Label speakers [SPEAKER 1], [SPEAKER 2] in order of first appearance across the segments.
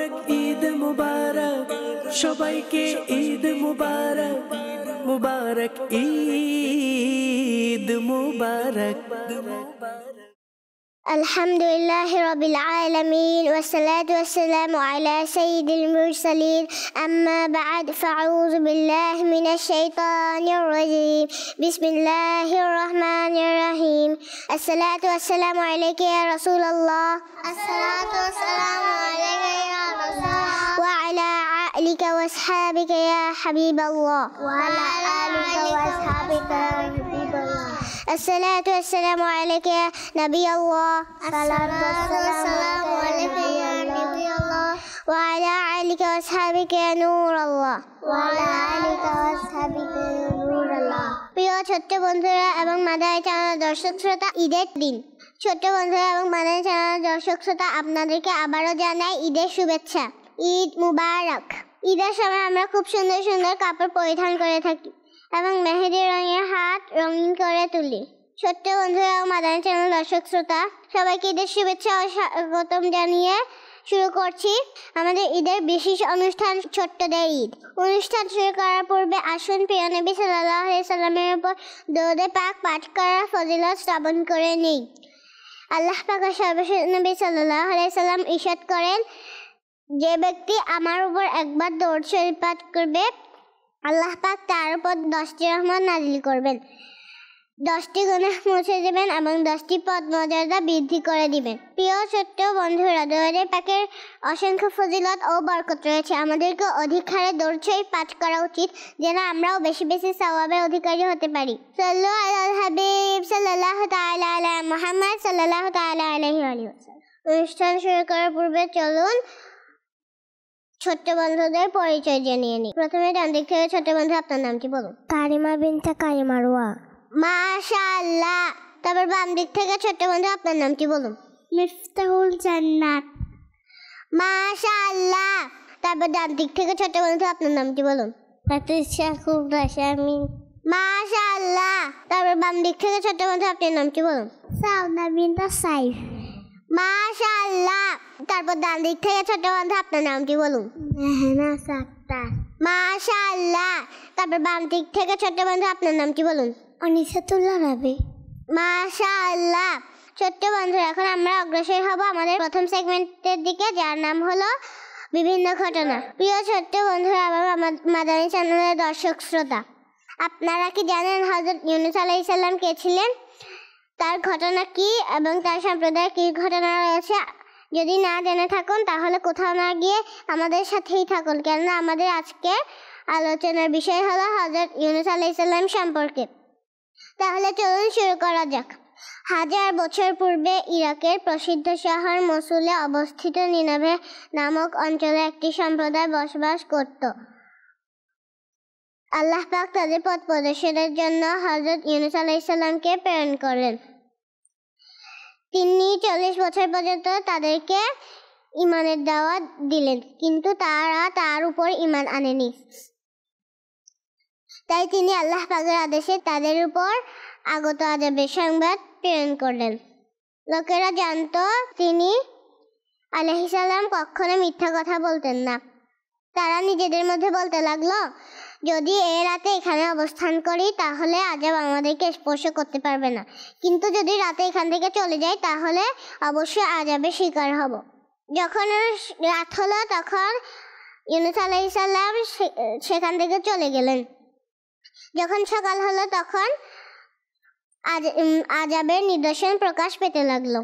[SPEAKER 1] মুবারক ঈদ মুবারক সবাইকে ঈদ মুবারক মুবারক ঈদ মুবারক
[SPEAKER 2] الحمد لله رب العالمين والصلاة والسلام على سيد المرسلين أما بعد فأعوذ بالله من الشيطان الرجيم بسم الله الرحمن الرحيم الصلاة والسلام عليك يا رسول الله الصلاة والسلام عليك يا رسول الله وعلى آلك وأصحابك يا حبيب الله وعلى آلك وأصحابك يا حبيب الله الصلاة والسلام عليك يا نبي الله الصلاة والسلام عليك يا نبي الله وعلى آلك وأصحابك يا نور الله وعلى آلك وأصحابك يا نور الله প্রিয় ছোট্ট বন্ধুরা এবং মাদানী চ্যানেলের দর্শক শ্রোতা, ঈদের দিন ছোট্ট বন্ধুরা এবং মাদানী চ্যানেলের দর্শক শ্রোতা, আপনাদেরকে আবারও জানাই ঈদের শুভেচ্ছা। ঈদ মুবারক। ঈদের সময় আমরা খুব সুন্দর সুন্দর কাপড় পরিধান করে থাকি এবং মেহেদি রঙের হাত রঙিন করে তুলি। ছোট্ট বন্ধুরা ও মাদানী চ্যানেল দর্শক শ্রোতা, সবাইকে ঈদের শুভেচ্ছা ও স্বাগতম জানিয়ে শুরু করছি আমাদের ঈদের বিশেষ অনুষ্ঠান ছোট্টদের ঈদ। অনুষ্ঠান শুরু করার পূর্বে আসুন প্রিয় নবী সাল্লাল্লাহু আলাইহি সাল্লামের উপর দরুদ পাক পাঠ করার ফজিলত শ্রবণ করে নেই। আল্লাহ পাক সর্বশেষ নবী সাল্লাল্লাহু আলাইহি সাল্লাম ইরশাদ করেন, যে ব্যক্তি আমার উপর একবার দরুদ শরীফ পাঠ করবে, আল্লাহ পাক তার উপর 10টি রহমত নাজিল করবেন, 10টি গুনাহ মুছে দেবেন এবং 10টি পদ মর্যাদা বৃদ্ধি করে দিবেন। প্রিয় ছোট্ট বন্ধুরা, দরুদ পাকের অসংখ্য ফজিলত ও বরকত রয়েছে। আমাদেরকে অধিক হারে দরুদ শরীফ পাঠ করা উচিত, যেন আমরাও বেশি বেশি সওয়াবের অধিকারী হতে পারি। সাল্লু আলাল হাবিব সাল্লাল্লাহু তাআলা আলা মুহাম্মদ সাল্লাল্লাহু তাআলা আলাইহি ওয়াসাল্লাম। অনুষ্ঠান শুরু করার পূর্বে চলুন ছোট্ট বন্ধুদের পরিচয় জানিয়ে নিই। প্রথমে ডান দিক থেকে ছোট্ট বন্ধু, আপনার নামটি বলুন।
[SPEAKER 3] কারিমা বিনতে কারিমারওয়া।
[SPEAKER 2] মাশাআল্লাহ। তারপর বাম দিক থেকে ছোট্ট বন্ধু, আপনার নামটি বলুন।
[SPEAKER 3] মিফতাহুল জান্নাত।
[SPEAKER 2] মাশাআল্লাহ। তারপর ডান দিক থেকে ছোট্ট বন্ধু, আপনার নামটি বলুন।
[SPEAKER 3] ফাতিশা কুবরা শামিন।
[SPEAKER 2] মাশাআল্লাহ। তারপর বাম দিক থেকে ছোট্ট বন্ধু, আপনার নামটি বলুন।
[SPEAKER 3] সাউনা বিনতে সাইফ।
[SPEAKER 2] মাশাআল্লাহ। তারপর ডান দিক থেকে ছোট্ট বন্ধু, আপনার নামটি বলুন।
[SPEAKER 3] মেহনা সাক্তার।
[SPEAKER 2] মাশাআল্লাহ। তারপর বাম দিক থেকে ছোট্ট বন্ধু, আপনার নামটি বলুন।
[SPEAKER 3] অনিসাতুল্লাহ রাবি।
[SPEAKER 2] মাশাআল্লাহ। ছোট্ট বন্ধুরা, এখন আমরা অগ্রসর হব আমাদের প্রথম সেগমেন্টের দিকে, যার নাম হলো বিভিন্ন ঘটনা। প্রিয় ছোট্ট বন্ধুরা এবং মাদানী চ্যানেলের দর্শক শ্রোতা, আপনারা কি জানেন হযরত ইউনূস আলাইহিস সালাম কে ছিলেন, তার ঘটনা কি এবং তার সম্প্রদায়ের কি ঘটনা রয়েছে? যদি না জেনে থাকুন তাহলে কোথাও না গিয়ে আমাদের সাথেই থাকুন, কেননা আমাদের আজকে আলোচনার বিষয় হলো হযরত ইউনূস আলাইহিস সালাম সম্পর্কে। তাহলে চলুন শুরু করা যাক। 1000 বছর পূর্বে ইরাকের প্রসিদ্ধ শহর মসুলে অবস্থিত নিনেভে নামক অঞ্চলে একটি সম্প্রদায় বসবাস করত। আল্লাহ পাক তাদের পথ প্রদর্শনের জন্য হযরত ইউনূস আলাইহিস সালামকে প্রেরণ করলেন। তিনি 40 বছর পর্যন্ত তাদেরকে ঈমানের দাওয়াত দিলেন, কিন্তু তারা তার উপর ঈমান আনেনি। তাই তিনি আল্লাহ পাকের আদেশে তাদের উপর আগত আযাবের সংবাদ প্রেরণ করলেন। লোকেরা জানত তিনি আলাইহিস সালাম কখনো মিথ্যা কথা বলতেন না। তারা নিজেদের মধ্যে বলতে লাগলো, যদি এ রাতে এখানে অবস্থান করি তাহলে আযাব আমাদেরকে স্পর্শ করতে পারবে না, কিন্তু যদি রাতে এখান থেকে চলে যাই তাহলে অবশ্যই আযাবের শিকার হব। যখন রাত হলো তখন ইউনূস আলাইহিস সালাম সেখান থেকে চলে গেলেন। যখন সকাল হলো তখন আযাবের নিদর্শন প্রকাশ পেতে লাগলো।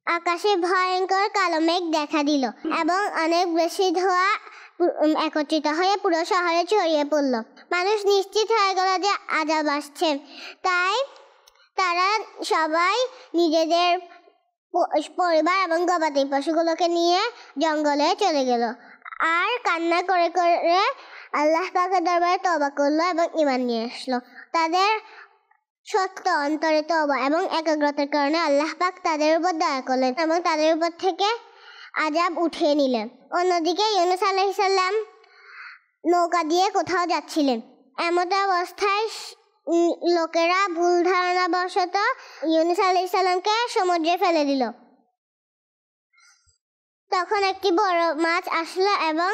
[SPEAKER 2] আকাশে ভয়ঙ্কর কালো মেঘ দেখা দিল এবং অনেক বেশি ধোঁয়া একত্রিত হয়ে পুরো শহরে ছড়িয়ে পড়ল। মানুষ নিশ্চিত হয়ে গেল যে আযাব আসছে, তাই তারা সবাই নিজেদের পরিবার এবং গবাদি পশুগুলোকে নিয়ে জঙ্গলে চলে গেল আর কান্না করে করে আল্লাহ পাকের দরবারে তওবা করলো এবং ঈমান নিয়ে আসলো। তাদের সত্য অন্তরে তওবা এবং একাগ্রতার কারণে আল্লাহ পাক তাদের উপর দয়া করলেন এবং তাদের উপর থেকে আযাব উঠিয়ে নিলেন। অন্যদিকে ইউনূস আলাইহিস সালাম নৌকা দিয়ে কোথাও যাচ্ছিলেন। এমত অবস্থায় লোকেরা ভুল ধারণা বশত ইউনূস আলাইহিস সালামকে সমুদ্রে ফেলে দিল। তখন একটি বড় মাছ আসলো এবং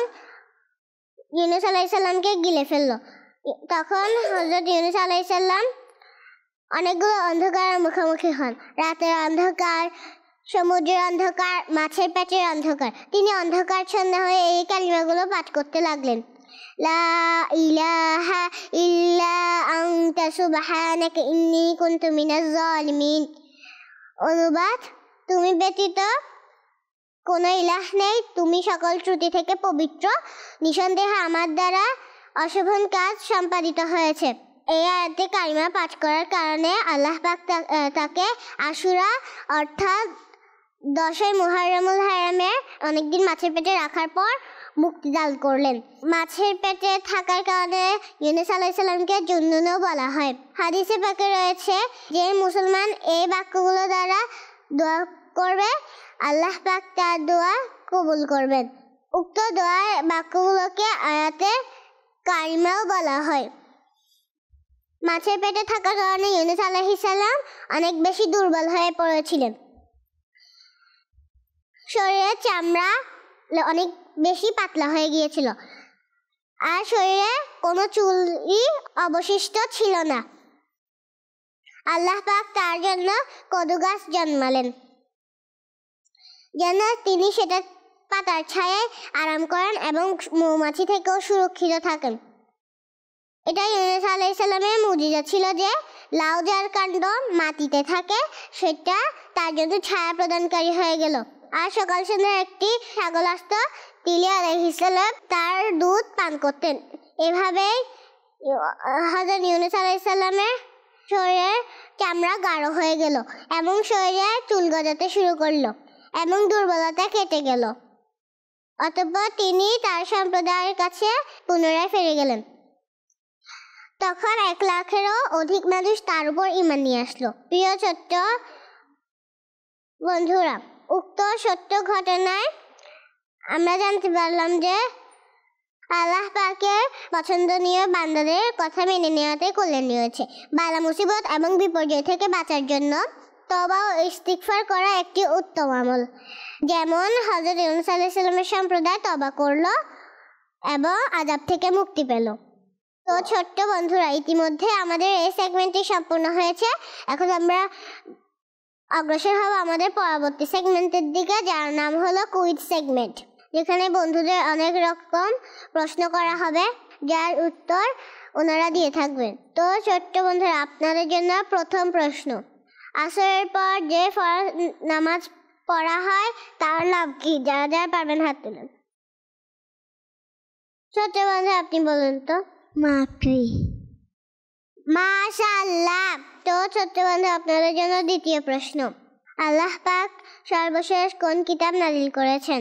[SPEAKER 2] ইউনূস আলাইহিস সালামকে গিলে ফেললো। তখন হযরত ইউনূস আলাইহিস সালাম অনেকগুলো অন্ধকারের মুখোমুখি হন। রাতের অন্ধকার, সমুদ্রের অন্ধকার, মাছের পেটের অন্ধকার। তিনি অন্ধকারচ্ছন্ন হয়ে এই কালিমাগুলো পাঠ করতে লাগলেন। লা ইলাহা ইল্লা আনতা সুবহানাকা ইন্নী কুনতু মিনাজ জালিমিন। অনুবাদ: তুমি ব্যতীত কোনো ইলাহ নেই, তুমি সকল ত্রুটি থেকে পবিত্র। নিঃসন্দেহে আমার দ্বারা অশোভন কাজ সম্পাদিত হয়েছে। এই আয়াতে কালিমা পাঠ করার কারণে আল্লাহ পাক তাকে আশুরা অর্থাৎ 10ই মুহররমুল হারামে অনেকদিন মাছের পেটে রাখার পর মুক্তি দান করলেন। মাছের পেটে থাকার কারণে ইউনূস আলাইহিস সালামকে জুন্নুনও বলা হয়। হাদিসে পাকে রয়েছে যে মুসলমান এই বাক্যগুলো দ্বারা দোয়া করবে, আল্লাহ পাক তার দোয়া কবুল করবেন। উক্ত দোয়ার বাক্যগুলোকে আয়াতে কারিমাও বলা হয়। মাছের পেটে থাকার কারণে ইউনূস আলাইহিস সালাম অনেক বেশি দুর্বল হয়ে পড়েছিলেন। শরীরের চামড়া অনেক বেশি পাতলা হয়ে গিয়েছিল আর শরীরে কোনো চুলই অবশিষ্ট ছিল না। আল্লাহ পাক তার জন্য কদু গাছ জন্মালেন যেন তিনি সেটা পাতার ছায়ায় আরাম করেন এবং মৌমাছি থেকেও সুরক্ষিত থাকেন। এটা ইউনূস আলাইহিস সালামের মুজিজা ছিল যে লাউ যার কাণ্ড মাটিতে থাকে সেটা তার জন্য ছায়া প্রদানকারী হয়ে গেল। আর সকাল সন্ধ্যায় একটি ছাগল আসত, তিলি আলাইহিস সালাম তার দুধ পান করতেন। এভাবেই হযরত ইউনূস আলাইহিস সালামের শরীরের চামড়া গাঢ় হয়ে গেল এবং শরীরে চুল গজাতে শুরু করলো এবং দুর্বলতা কেটে গেল। অতঃপর তিনি তার সম্প্রদায়ের কাছে পুনরায় ফিরে গেলেন। তখন 1 লাখেরও অধিক মানুষ তার উপর ঈমান নিয়ে আসলো। প্রিয় ছোট্ট বন্ধুরা, উক্ত সত্য ঘটনায় আমরা জানতে পারলাম যে আল্লাহ পাকের পছন্দনীয় বান্দাদের কথা মেনে নেওয়াতে কল্যাণ রয়েছে। বালা মুসিবত এবং বিপর্যয় থেকে বাঁচার জন্য তওবা ও ইস্তিগফার করা একটি উত্তম আমল। যেমন হযরত ইউনূস আলাইহিস সালামের সম্প্রদায় তওবা করলো এবং আযাব থেকে মুক্তি পেল। তো ছোট্ট বন্ধুরা, ইতিমধ্যে আমাদের এই সেগমেন্টটি সম্পূর্ণ হয়েছে। এখন আমরা অগ্রসর হব আমাদের পরবর্তী সেগমেন্টের দিকে, যার নাম হলো কুইজ সেগমেন্ট, যেখানে বন্ধুদের অনেক রকম প্রশ্ন করা হবে যার উত্তর ওনারা দিয়ে থাকবেন। তো ছোট্ট বন্ধুরা, আপনাদের জন্য প্রথম প্রশ্ন, আসরের পর যে ফরজ নামাজ পড়া হয় তার নাম কি? যারা যারা পারবেন হাত তুলুন। ছোট্ট বন্ধু, আপনি বলুন তো।
[SPEAKER 3] মাগরিব।
[SPEAKER 2] মাশাআল্লাহ। তো ছোট্ট বন্ধু, আপনাদের জন্য দ্বিতীয় প্রশ্ন, আল্লাহ পাক সর্বশেষ কোন কিতাব নাযিল করেছেন?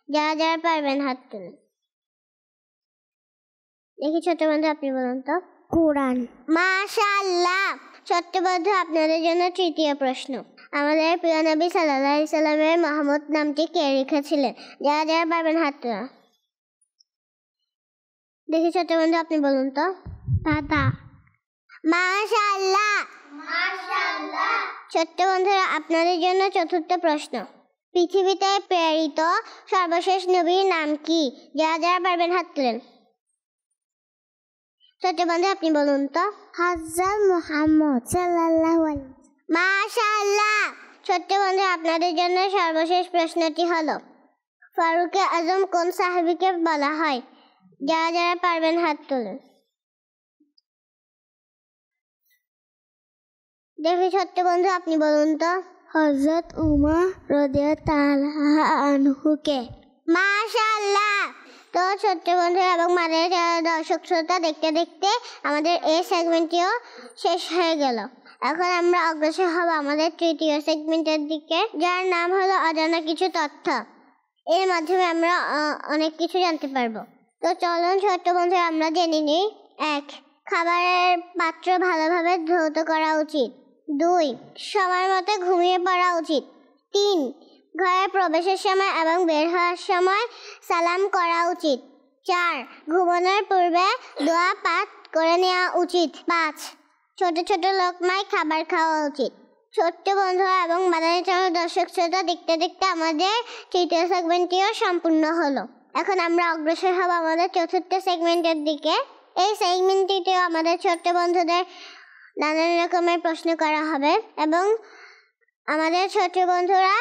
[SPEAKER 2] যারা যারা পারবেন হাত তুলুন। দেখি ছোট্ট বন্ধু, আপনি বলুন তো।
[SPEAKER 3] কোরআন।
[SPEAKER 2] মাশাআল্লাহ। ছোট্ট বন্ধু, আপনাদের জন্য তৃতীয় প্রশ্ন, আমাদের প্রিয় নবী সাল্লাল্লাহু আলাইহি সাল্লামের মুহাম্মদ নামটি কে রেখেছিলেন? যারা যারা পারবেন হাত তুলুন। দেখি ছোট্ট বন্ধু, আপনি বলুন তো।
[SPEAKER 3] দাদা।
[SPEAKER 2] মাশাআল্লাহ। মাশাআল্লাহ। ছোট্ট বন্ধুরা, আপনাদের জন্য চতুর্থ প্রশ্ন, পৃথিবীতে প্রেরিত সর্বশেষ নবীর নাম কি? যারা যারা পারবেন হাত তুলেন। ছোট্ট বন্ধু, আপনি বলুন তো।
[SPEAKER 3] হযরত মুহাম্মদ সাল্লাল্লাহু আলাইহি।
[SPEAKER 2] মাশাআল্লাহ। ছোট্ট বন্ধু, আপনাদের জন্য সর্বশেষ প্রশ্নটি হলো, ফারুকে আজম কোন সাহাবীকে বলা হয়? যারা যারা পারবেন হাত তুলুন। দেখি ছোট্ট বন্ধু, আপনি বলুন তো।
[SPEAKER 3] হযরত উমর রাদিয়াল্লাহু আনহুকে।
[SPEAKER 2] মাশাআল্লাহ। তো ছোট্ট বন্ধু এবং মাদের দর্শক শ্রোতা, দেখতে দেখতে আমাদের এই সেগমেন্টটিও শেষ হয়ে গেল। এখন আমরা অগ্রসর হব আমাদের তৃতীয় সেগমেন্টের দিকে, যার নাম হলো অজানা কিছু তথ্য। এর মাধ্যমে আমরা অনেক কিছু জানতে পারবো। তো চলুন ছোট্ট বন্ধু, আমরা জেনে নিই। 1. খাবারের পাত্র ভালোভাবে ধৌত করা উচিত। 2. সময় মতো ঘুমিয়ে পড়া উচিত। 3. ঘরে প্রবেশের সময় এবং বের হওয়ার সময় সালাম করা উচিত। 4. ঘুমানোর পূর্বে দোয়া পাঠ করে নেওয়া উচিত। 5. ছোট ছোট লোকমায় খাবার খাওয়া উচিত। ছোট্ট বন্ধুরা এবং মাদানী চ্যানেল দর্শক শ্রোতা, দেখতে দেখতে আমাদের তৃতীয় সেগমেন্টটিও সম্পূর্ণ হলো। এখন আমরা অগ্রসর হব আমাদের চতুর্থ সেগমেন্টের দিকে। এই সেগমেন্টটিতেও আমাদের ছোট্ট বন্ধুদের নানান রকমের প্রশ্ন করা হবে এবং আমাদের ছোট্ট বন্ধুরা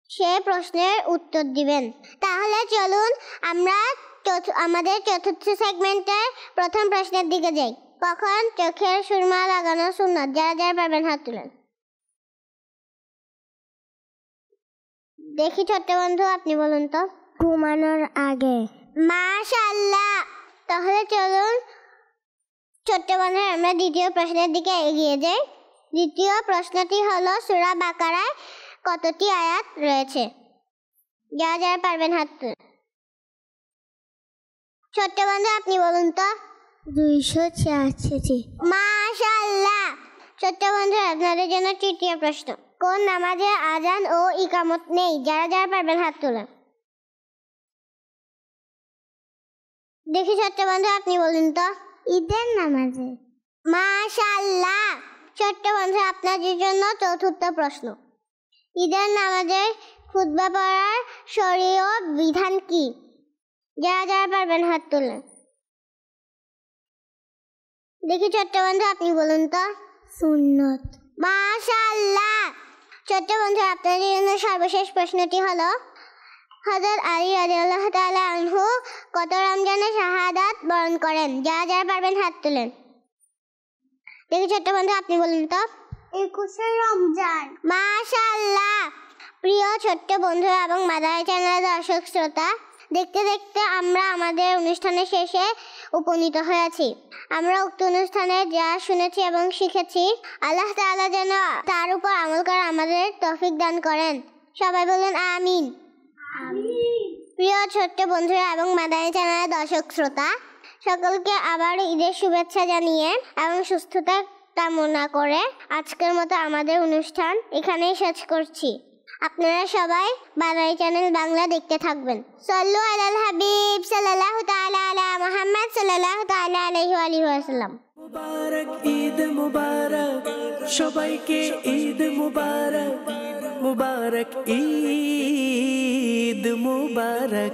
[SPEAKER 2] সে প্রশ্নের উত্তর দিবেন। তাহলে চলুন আমরা আমাদের চতুর্থ সেগমেন্টের প্রথম প্রশ্নের দিকে যাই। কখন চোখের সুরমা লাগানো সুন্নাত? যারা যারা পারবেন হাত তুলেন। দেখি ছোট্ট বন্ধু, আপনি বলুন তো।
[SPEAKER 3] ঘুমানোর আগে।
[SPEAKER 2] মাশাআল্লাহ। তাহলে চলুন ছোট্ট বন্ধু আমরা দ্বিতীয় প্রশ্নের দিকে এগিয়ে যাই। দ্বিতীয় প্রশ্নটি হলো সূরা বাকারায় কতটি আয়াত রয়েছে? যারা যারা পারবেন হাত তুলেন। ছোট্ট বন্ধু আপনি বলুন তো।
[SPEAKER 3] 286।
[SPEAKER 2] মাশাআল্লাহ। ছোট্ট বন্ধু আপনাদের জন্য তৃতীয় প্রশ্ন। কোন নামাজে আজান ও ইকামত নেই? যারা যারা পারবেন হাত তুলেন। দেখি ছোট্ট বন্ধু আপনি বলুন তো।
[SPEAKER 3] ঈদের নামাজে।
[SPEAKER 2] মাশাআল্লাহ। ছোট্ট বন্ধু আপনাদের জন্য চতুর্থ প্রশ্ন। ঈদের নামাজের খুতবা পড়ার শরীয় বিধান কি? যারা যারা পারবেন হাত তুলেন। দেখি ছোট্ট বন্ধু আপনি বলুন তো।
[SPEAKER 3] সুন্নত।
[SPEAKER 2] মাশাআল্লাহ। ছোট্ট বন্ধু আপনাদের জন্য সর্বশেষ প্রশ্নটি হলো হযরত আলী রাদিয়াল্লাহু তাআলা আনহু কত রমজানে শাহাদাত বরণ করেন? যারা যারা পারবেন হাত তুলেন। দেখি ছোট্ট বন্ধু আপনি বলুন তো।
[SPEAKER 3] 21 রমজান।
[SPEAKER 2] মাশাআল্লাহ। প্রিয় ছোট্ট বন্ধু এবং মাদানী চ্যানেলের দর্শক শ্রোতা, দেখতে দেখতে আমরা আমাদের অনুষ্ঠানের শেষে উপনীত হয়েছি। আমরা উক্ত অনুষ্ঠানে যা শুনেছি এবং শিখেছি, আল্লাহ তাআলা যেন তার উপর আমল করার আমাদের তৌফিক দান করেন। সবাই বলুন আমিন। প্রিয় ছোট্ট বন্ধুরা এবং মাদানী চ্যানেলের দর্শক শ্রোতা, সকলকে আবার ঈদের শুভেচ্ছা জানিয়ে এবং সুস্থতা কামনা করে আজকের মতো আমাদের অনুষ্ঠান এখানেই শেষ করছি। আপনারা সবাই মাদানী চ্যানেল বাংলা দেখতে থাকবেন। সাল্লু আলাল হাবিব সাল্লাল্লাহু তাআলা আলা মুহাম্মদ সাল্লাল্লাহু তাআলা আলাইহি ওয়া আলিহি ওয়াসাল্লাম।
[SPEAKER 1] মুবারক ঈদ মুবারক, সবাইকে ঈদ মুবারক, মুবারক ঈদ মুবারক।